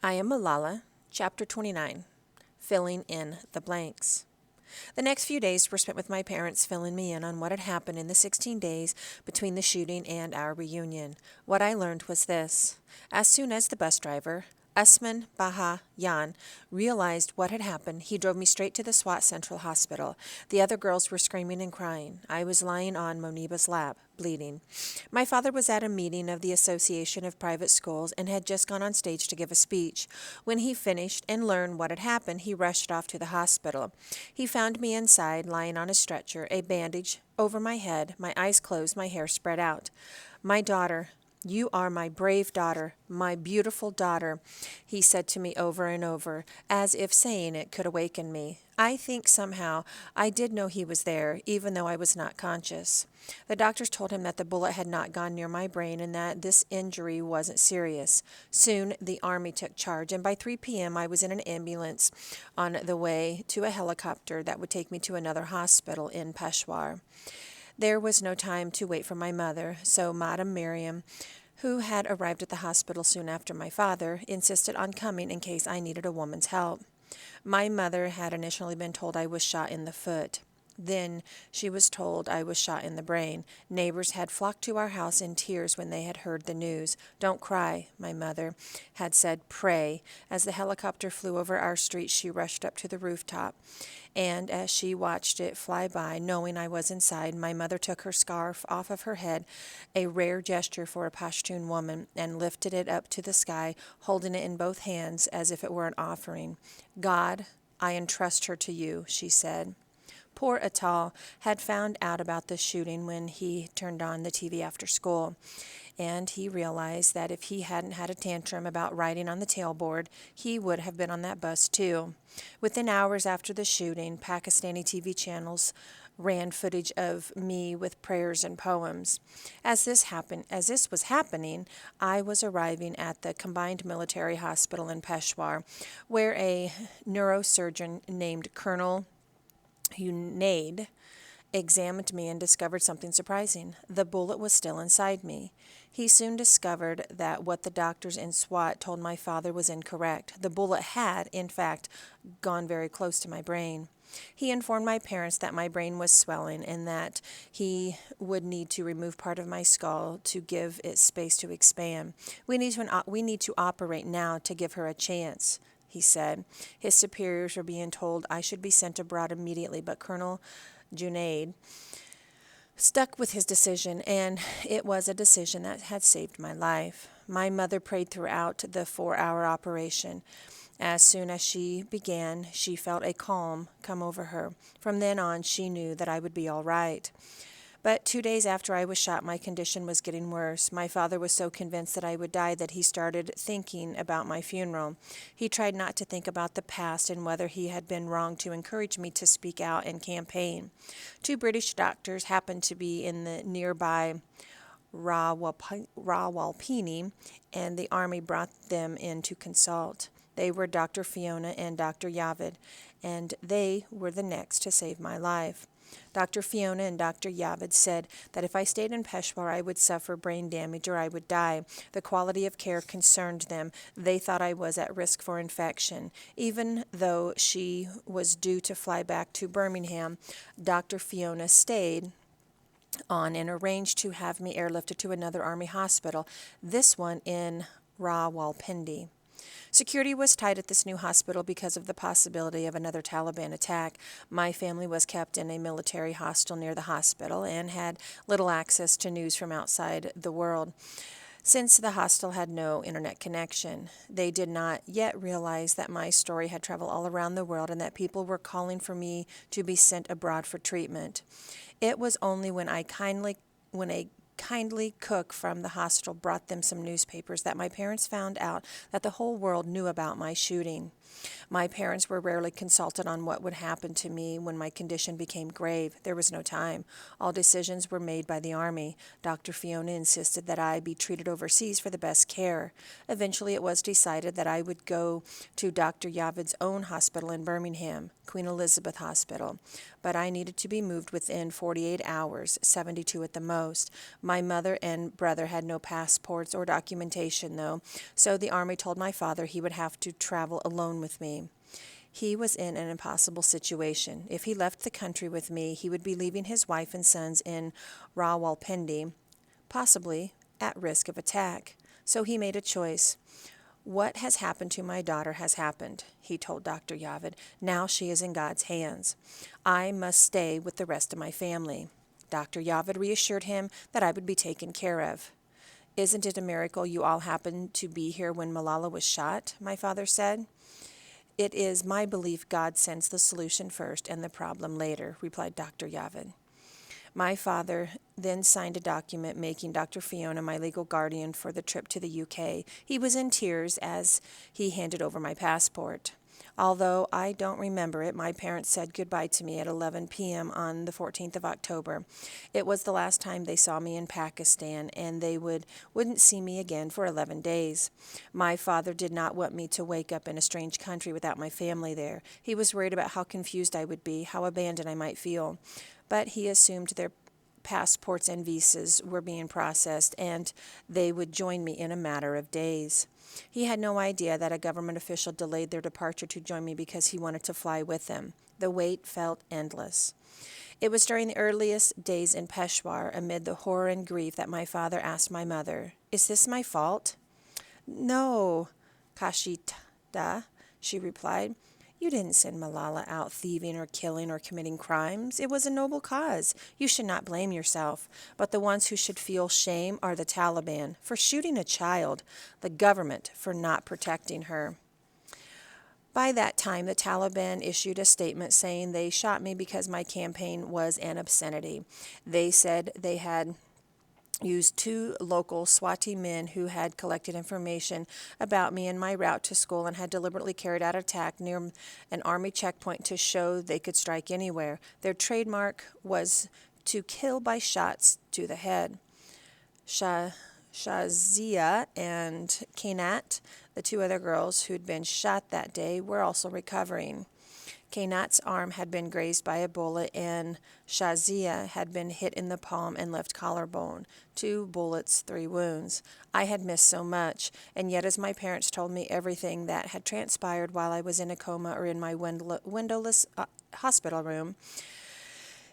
I am Malala, Chapter 29, Filling in the Blanks. The next few days were spent with my parents filling me in on what had happened in the 16 days between the shooting and our reunion. What I learned was this. As soon as the bus driver, Usman Baha Yan, realized what had happened, he drove me straight to the SWAT Central Hospital. The other girls were screaming and crying. I was lying on Moniba's lap, bleeding. My father was at a meeting of the Association of Private Schools and had just gone on stage to give a speech. When he finished and learned what had happened, he rushed off to the hospital. He found me inside, lying on a stretcher, a bandage over my head, my eyes closed, my hair spread out. My daughter, you are my brave daughter, my beautiful daughter, he said to me over and over, as if saying it could awaken me. I think somehow I did know he was there, even though I was not conscious. The doctors told him that the bullet had not gone near my brain and that this injury wasn't serious. Soon the Army took charge, and by 3 p.m. I was in an ambulance on the way to a helicopter that would take me to another hospital in Peshawar. There was no time to wait for my mother, so Madame Miriam, who had arrived at the hospital soon after my father, insisted on coming in case I needed a woman's help. My mother had initially been told I was shot in the foot. Then she was told I was shot in the brain. Neighbors had flocked to our house in tears when they had heard the news. Don't cry, my mother had said, pray. As the helicopter flew over our street, she rushed up to the rooftop. And as she watched it fly by, knowing I was inside, my mother took her scarf off of her head, a rare gesture for a Pashtun woman, and lifted it up to the sky, holding it in both hands as if it were an offering. God, I entrust her to you, she said. Poor Atal had found out about the shooting when he turned on the TV after school, and he realized that if he hadn't had a tantrum about riding on the tailboard, he would have been on that bus too. Within hours after the shooting, Pakistani TV channels ran footage of me with prayers and poems. As this was happening, I was arriving at the combined military hospital in Peshawar, where a neurosurgeon named Colonel Junaid examined me and discovered something surprising. The bullet was still inside me. He soon discovered that what the doctors in SWAT told my father was incorrect. The bullet had, in fact, gone very close to my brain. He informed my parents that my brain was swelling and that he would need to remove part of my skull to give it space to expand. We need to operate now to give her a chance, he said. His superiors were being told I should be sent abroad immediately, but Colonel Junaid stuck with his decision, and it was a decision that had saved my life. My mother prayed throughout the 4-hour operation. As soon as she began, she felt a calm come over her. From then on, she knew that I would be all right. But 2 days after I was shot, my condition was getting worse. My father was so convinced that I would die that he started thinking about my funeral. He tried not to think about the past and whether he had been wrong to encourage me to speak out and campaign. 2 British doctors happened to be in the nearby Rawalpindi, and the Army brought them in to consult. They were Dr. Fiona and Dr. Yavid, and they were the next to save my life. Dr. Fiona and Dr. Yavid said that if I stayed in Peshawar, I would suffer brain damage or I would die. The quality of care concerned them. They thought I was at risk for infection. Even though she was due to fly back to Birmingham, Dr. Fiona stayed on and arranged to have me airlifted to another Army hospital, this one in Rawalpindi. Security was tight at this new hospital because of the possibility of another Taliban attack. My family was kept in a military hostel near the hospital and had little access to news from outside the world. Since the hostel had no internet connection, they did not yet realize that my story had traveled all around the world and that people were calling for me to be sent abroad for treatment. It was only when a kindly cook from the hostel brought them some newspapers that my parents found out that the whole world knew about my shooting. My parents were rarely consulted on what would happen to me when my condition became grave. There was no time. All decisions were made by the Army. Dr. Fiona insisted that I be treated overseas for the best care. Eventually it was decided that I would go to Dr. Yavid's own hospital in Birmingham, Queen Elizabeth Hospital. but I needed to be moved within 48 hours, 72 at the most. My mother and brother had no passports or documentation, though, so the Army told my father he would have to travel alone with me. He was in an impossible situation. If he left the country with me, he would be leaving his wife and sons in Rawalpindi, possibly at risk of attack. So he made a choice. What has happened to my daughter has happened, he told Dr. Yavid. Now she is in God's hands. I must stay with the rest of my family. Dr. Yavid reassured him that I would be taken care of. Isn't it a miracle you all happened to be here when Malala was shot? My father said. It is my belief God sends the solution first and the problem later, replied Dr. Yavid. My father then signed a document making Dr. Fiona my legal guardian for the trip to the UK. He was in tears as he handed over my passport. Although I don't remember it, my parents said goodbye to me at 11 p.m. on the 14th of October. It was the last time they saw me in Pakistan, and they wouldn't see me again for 11 days. My father did not want me to wake up in a strange country without my family there. He was worried about how confused I would be, how abandoned I might feel. But he assumed their passports and visas were being processed, and they would join me in a matter of days. He had no idea that a government official delayed their departure to join me because he wanted to fly with them. The wait felt endless. It was during the earliest days in Peshawar, amid the horror and grief, that my father asked my mother, "Is this my fault?" "No, Kashita," she replied. "You didn't send Malala out thieving or killing or committing crimes. It was a noble cause. You should not blame yourself. But the ones who should feel shame are the Taliban for shooting a child, the government for not protecting her." By that time, the Taliban issued a statement saying they shot me because my campaign was an obscenity. They said they had used 2 local Swati men who had collected information about me and my route to school and had deliberately carried out an attack near an army checkpoint to show they could strike anywhere. Their trademark was to kill by shots to the head. Shazia and Kainat, the 2 other girls who'd been shot that day, were also recovering. Kainat's arm had been grazed by a bullet, and Shazia had been hit in the palm and left collarbone. 2 bullets, 3 wounds. I had missed so much, and yet as my parents told me everything that had transpired while I was in a coma or in my windowless hospital room,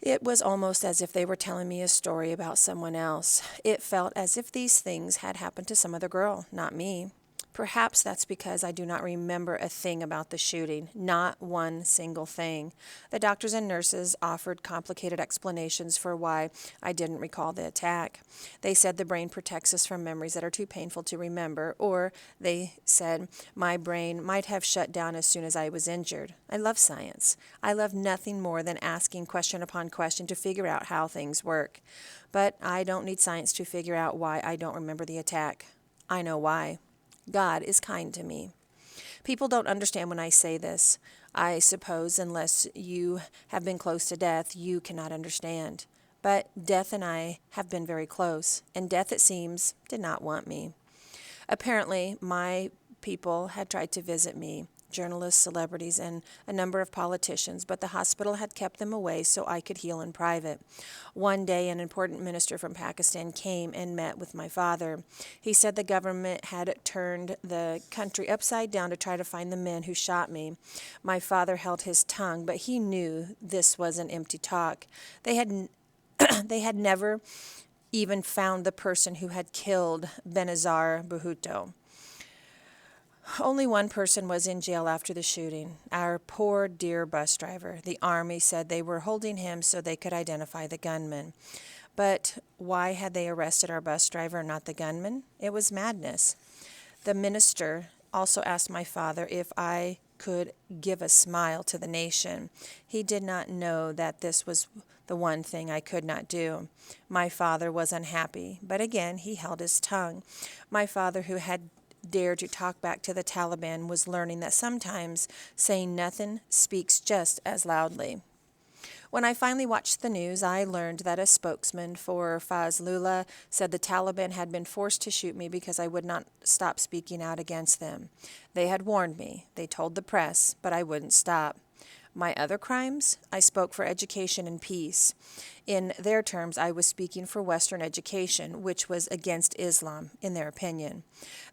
it was almost as if they were telling me a story about someone else. It felt as if these things had happened to some other girl, not me. Perhaps that's because I do not remember a thing about the shooting, not one single thing. The doctors and nurses offered complicated explanations for why I didn't recall the attack. They said the brain protects us from memories that are too painful to remember, or they said my brain might have shut down as soon as I was injured. I love science. I love nothing more than asking question upon question to figure out how things work. But I don't need science to figure out why I don't remember the attack. I know why. God is kind to me. People don't understand when I say this. I suppose unless you have been close to death, you cannot understand. But death and I have been very close, and death, it seems, did not want me. Apparently, my people had tried to visit me, journalists, celebrities, and a number of politicians, but the hospital had kept them away so I could heal in private. One day, an important minister from Pakistan came and met with my father. He said the government had turned the country upside down to try to find the men who shot me. My father held his tongue, but he knew this was an empty talk. They had never even found the person who had killed Benazir Bhutto. Only one person was in jail after the shooting, our poor dear bus driver. The Army said they were holding him so they could identify the gunman. But why had they arrested our bus driver and not the gunman? It was madness. The minister also asked my father if I could give a smile to the nation. He did not know that this was the one thing I could not do. My father was unhappy, but again he held his tongue. My father, who had dared to talk back to the Taliban, was learning that sometimes saying nothing speaks just as loudly. When I finally watched the news, I learned that a spokesman for Fazlullah said the Taliban had been forced to shoot me because I would not stop speaking out against them. They had warned me. They told the press, but I wouldn't stop. My other crimes? I spoke for education and peace. In their terms, I was speaking for Western education, which was against Islam, in their opinion.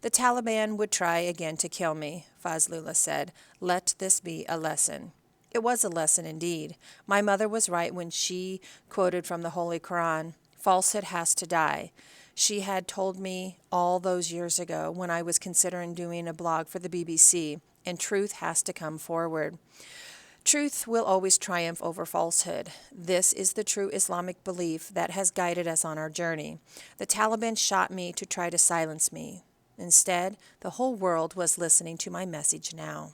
The Taliban would try again to kill me, Fazlullah said. Let this be a lesson. It was a lesson indeed. My mother was right when she quoted from the Holy Quran, "Falsehood has to die." She had told me all those years ago when I was considering doing a blog for the BBC, and truth has to come forward. Truth will always triumph over falsehood. This is the true Islamic belief that has guided us on our journey. The Taliban shot me to try to silence me. Instead, the whole world was listening to my message now.